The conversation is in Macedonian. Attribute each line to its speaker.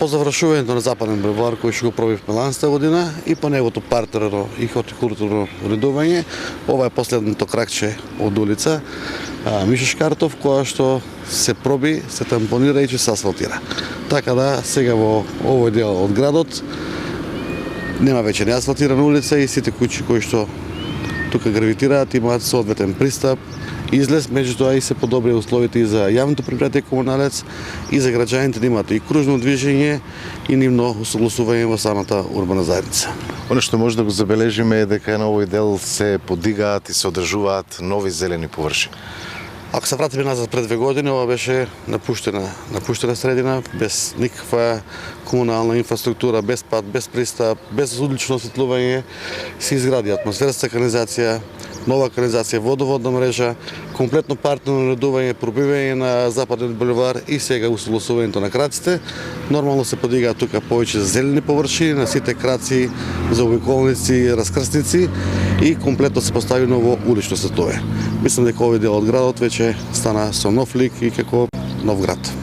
Speaker 1: По завршувањето на Западен булевар, кој што го пробивме ланста година, и по неговото партерно и хортикултурно уредување, ова е последното кракче од улица Мишо Шкартов, која што се проби, се тампонира и ќе се асфалтира. Така да, сега во овој дел од градот нема веќе неасфалтирана улица и сите куќи кои што тука гравитираат имаат соодветен пристап, излез, меѓутоа и се подобри условите и за јавното предпријатие Комуналец и за граѓаните да имаат и кружно движење и нивно усогласување во самата урбана заедница.
Speaker 2: Оно што може да го забележиме е дека на овој дел се подигаат и се одржуваат нови зелени површини.
Speaker 1: Ако се вратиме назад пред 2 години, ова беше напуштена средина, без никаква комунална инфраструктура, без пат, без пристап, без удлично осветлување, се изгради атмосферска канализација, нова канализација, водоводна мрежа, комплетно партерно уредување, пробивање на Западен булевар и сега усогласувањето на краците. Нормално се подигаат тука повеќе зелени површини на сите краци, заобиколници, раскрсници и комплетно се постави ново улично светлување. Мислам дека овој дел од градот веќе стана со нов лик и како нов град.